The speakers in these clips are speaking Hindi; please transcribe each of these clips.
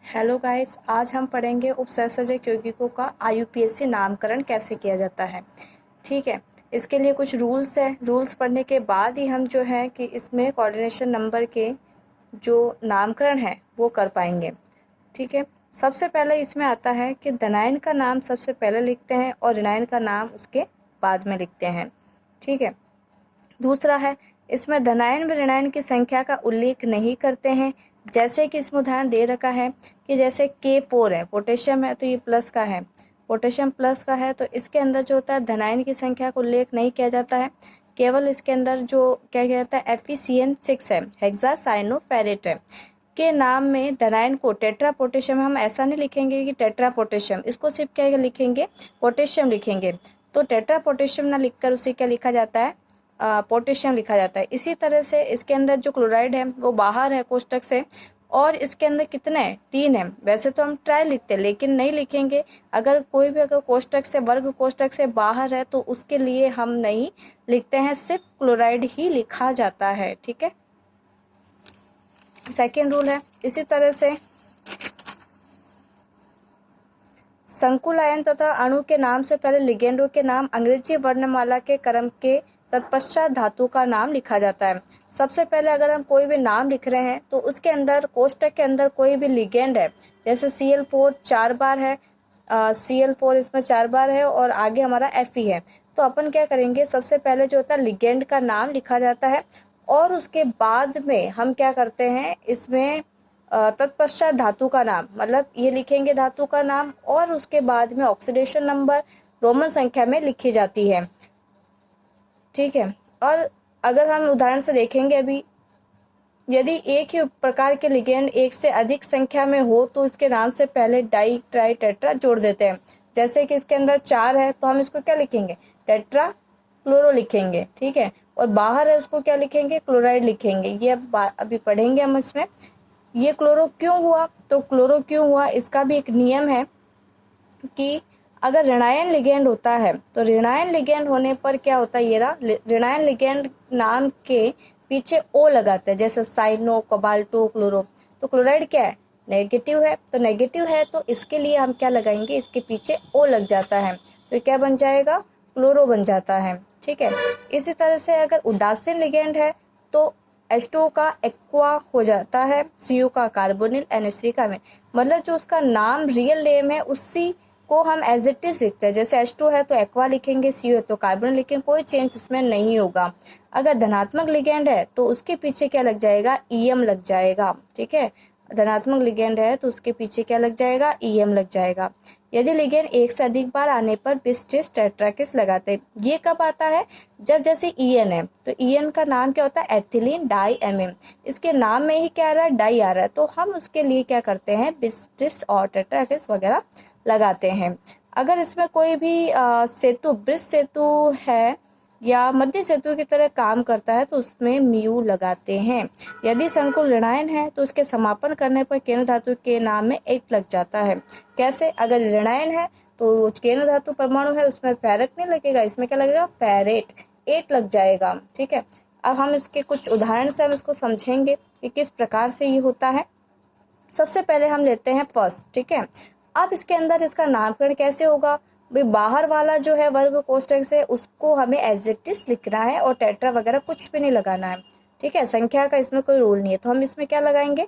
हेलो गाइस, आज हम पढ़ेंगे उपसर्जक यौगिकों का आईयूपीएसी नामकरण कैसे किया जाता है। ठीक है, इसके लिए कुछ रूल्स है। रूल्स पढ़ने के बाद ही हम जो है कि इसमें कोऑर्डिनेशन नंबर के जो नामकरण है वो कर पाएंगे। ठीक है, सबसे पहले इसमें आता है कि धनायन का नाम सबसे पहले लिखते हैं और ऋणायन का नाम उसके बाद में लिखते हैं। ठीक है, दूसरा है इसमें धनायन व ऋणायन की संख्या का उल्लेख नहीं करते हैं। जैसे कि इसमें उदाहरण दे रखा है कि जैसे K4 है, पोटेशियम है, तो ये प्लस का है, पोटेशियम प्लस का है, तो इसके अंदर जो होता है धनायन की संख्या का उल्लेख नहीं किया जाता है। केवल इसके अंदर जो क्या किया जाता है FeCN6 है, हेक्सासाइनोफेरेट है, के नाम में धनायन को टेट्रा पोटेशियम, हम ऐसा नहीं लिखेंगे कि टेट्रा पोटेशियम, इसको सिर्फ क्या लिखेंगे, पोटेशियम लिखेंगे। तो टेट्रा पोटेशियम ना लिखकर उसे क्या लिखा जाता है, पोटेशियम लिखा जाता है। इसी तरह से इसके अंदर जो क्लोराइड है वो बाहर है कोष्टक से, और इसके अंदर कितने हैं, 3 है। वैसे तो हम ट्राई लिखते हैं लेकिन नहीं लिखेंगे। अगर कोई भी अगर कोष्टक से, वर्ग कोष्टक से बाहर है तो उसके लिए हम नहीं लिखते हैं, सिर्फ क्लोराइड ही लिखा जाता है। ठीक है, सेकेंड रूल है इसी तरह से संकुल आयन तथा अणु के नाम से पहले लिगेंडों के नाम अंग्रेजी वर्णमाला के क्रम के तत्पश्चात धातु का नाम लिखा जाता है। सबसे पहले अगर हम कोई भी नाम लिख रहे हैं तो उसके अंदर कोष्टक के अंदर कोई भी लिगेंड है, जैसे Cl4 4 बार है, Cl4 इसमें 4 बार है और आगे हमारा Fe है, तो अपन क्या करेंगे, सबसे पहले जो होता है लिगेंड का नाम लिखा जाता है और उसके बाद में हम क्या करते हैं, इसमें तत्पश्चात धातु का नाम, मतलब ये लिखेंगे धातु का नाम और उसके बाद में ऑक्सीडेशन नंबर रोमन संख्या में लिखी जाती है। ठीक है, और अगर हम उदाहरण से देखेंगे अभी, यदि एक ही प्रकार के लिगेंड एक से अधिक संख्या में हो तो इसके नाम से पहले डाई, ट्राई, टेट्रा जोड़ देते हैं। जैसे कि इसके अंदर 4 है तो हम इसको क्या लिखेंगे, टेट्रा क्लोरो लिखेंगे। ठीक है, और बाहर है उसको क्या लिखेंगे, क्लोराइड लिखेंगे। ये अभी पढ़ेंगे हम इसमें। ये क्लोरो क्यों हुआ, तो क्लोरो क्यों हुआ इसका भी एक नियम है कि अगर ऋणायन लिगेंड होता है तो ऋणायन लिगेंड होने पर क्या होता है, ये रहा, ऋणायन लिगेंड नाम के पीछे ओ लगाते हैं, जैसे साइनो, कोबाल्टो, क्लोरो। तो क्लोराइड क्या है, नेगेटिव है, तो नेगेटिव है तो इसके लिए हम क्या लगाएंगे, इसके पीछे ओ लग जाता है, तो क्या बन जाएगा, क्लोरो बन जाता है। ठीक है, इसी तरह से अगर उदासीन लिगेंड है तो H2O का एक्वा हो जाता है, Cu का कार्बोनिल, NH3 का में, मतलब जो उसका नाम रियल नेम है उसी को हम एज इट इज लिखते हैं। जैसे H2 है तो एक्वा लिखेंगे, Cu है तो कार्बोनिल लिखेंगे, कोई चेंज उसमें नहीं होगा। अगर धनात्मक लिगेंड है तो उसके पीछे क्या लग जाएगा, EM लग जाएगा। ठीक है, धनात्मक लिगेंड है तो उसके पीछे क्या लग जाएगा, EM लग जाएगा। यदि लिगेंड एक से अधिक बार आने पर बिस, ट्रिस, टेट्राकिस लगाते हैं। ये कब आता है, जब जैसे EN है तो EN का नाम क्या होता है, एथिलीन डाई एमिन। इसके नाम में ही क्या आ रहा है, डाई आ रहा है, तो हम उसके लिए क्या करते हैं, बिस, ट्रिस और टेट्राकिस वगैरह लगाते हैं। अगर इसमें कोई भी सेतु, ब्रिज सेतु है या मध्य सेतु की तरह काम करता है तो उसमें म्यू लगाते हैं। यदि संकुल ऋणायन है तो उसके समापन करने पर केंद्र धातु के नाम में 8 लग जाता है। कैसे, अगर ऋणायन है तो केंद्र धातु परमाणु है उसमें फेरक नहीं लगेगा, इसमें क्या लगेगा, फेरेट, 8 लग जाएगा। ठीक है, अब हम इसके कुछ उदाहरण से हम इसको समझेंगे कि किस प्रकार से ये होता है। सबसे पहले हम लेते हैं फर्स्ट। ठीक है, अब इसके अंदर इसका नामकरण कैसे होगा, भाई बाहर वाला जो है वर्ग कोष्टक से उसको हमें एज इट इज लिखना है और टेट्रा वगैरह कुछ भी नहीं लगाना है। ठीक है, संख्या का इसमें कोई रूल नहीं है, तो हम इसमें क्या लगाएंगे,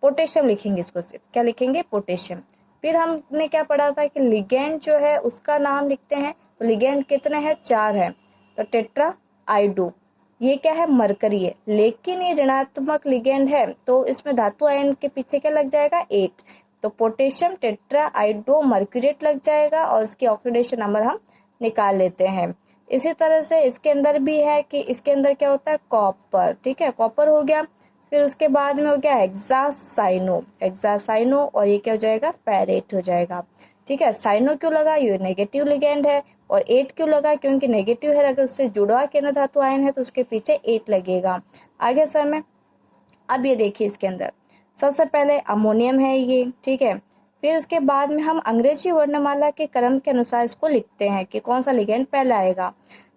पोटेशियम लिखेंगे, इसको सिर्फ क्या लिखेंगे, पोटेशियम। फिर हमने क्या पढ़ा था कि लिगेंड जो है उसका नाम लिखते हैं, तो लिगेंड कितने हैं, 4 है, तो टेट्रा आइडो, ये क्या है, मरकरी है, लेकिन ये ऋणात्मक लिगेंड है तो इसमें धातु आयन के पीछे क्या लग जाएगा, 8, तो पोटेशियम टेट्रा आइडो मर्क्यूरेट लग जाएगा और इसकी ऑक्सीडेशन नंबर हम निकाल लेते हैं। इसी तरह से इसके अंदर भी है कि इसके अंदर क्या होता है, कॉपर। ठीक है, कॉपर हो गया, फिर उसके बाद में हो गया हेक्सासाइनो, हेक्सासाइनो, और ये क्या हो जाएगा, फेरेट हो जाएगा। ठीक है, साइनो क्यों लगा, ये नेगेटिव लिगेंड है, और 8 क्यों लगा, क्योंकि नेगेटिव है, अगर उससे जुड़ा केंद्र धातु आयन है तो उसके पीछे 8 लगेगा। आगे सर में, अब ये देखिए इसके अंदर सबसे पहले अमोनियम है ये। ठीक है, फिर उसके बाद में हम अंग्रेजी वर्णमाला के क्रम के अनुसार इसको लिखते हैं कि कौन सा लिगेंड पहले आएगा।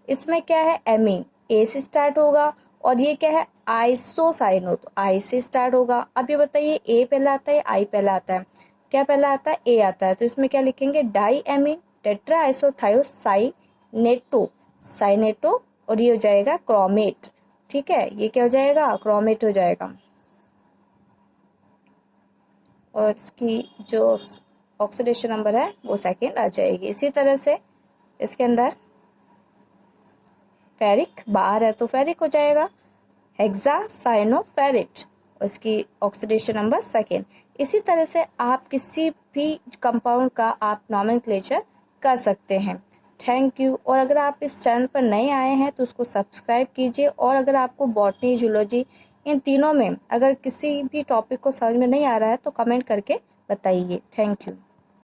इसमें क्या है, एमीन, ए से स्टार्ट होगा और ये क्या है, आइसोसाइनो, तो आई से स्टार्ट होगा। अब ये बताइए ए पहला आता है या आई पहला आता है? क्या पहला आता है? ए आता है। तो इसमें क्या लिखेंगे, डाई एमीन टेट्रा आइसोथायोसाइनेटो, साइनेटो, और ये हो जाएगा क्रोमेट। ठीक है, ये क्या हो जाएगा, क्रोमेट हो जाएगा। और इसकी जो ऑक्सीडेशन नंबर है वो सेकेंड आ जाएगी। इसी तरह से इसके अंदर फेरिक बाहर है तो फेरिक हो जाएगा हेक्सासाइनोफेरिट, उसकी ऑक्सीडेशन नंबर सेकेंड। इसी तरह से आप किसी भी कंपाउंड का आप नॉमेनक्लेचर कर सकते हैं। Thank you. और अगर आप इस चैनल पर नए आए हैं तो उसको सब्सक्राइब कीजिए। और अगर आपको बॉटनी, जूलॉजी, इन तीनों में अगर किसी भी टॉपिक को समझ में नहीं आ रहा है तो कमेंट करके बताइए। Thank you.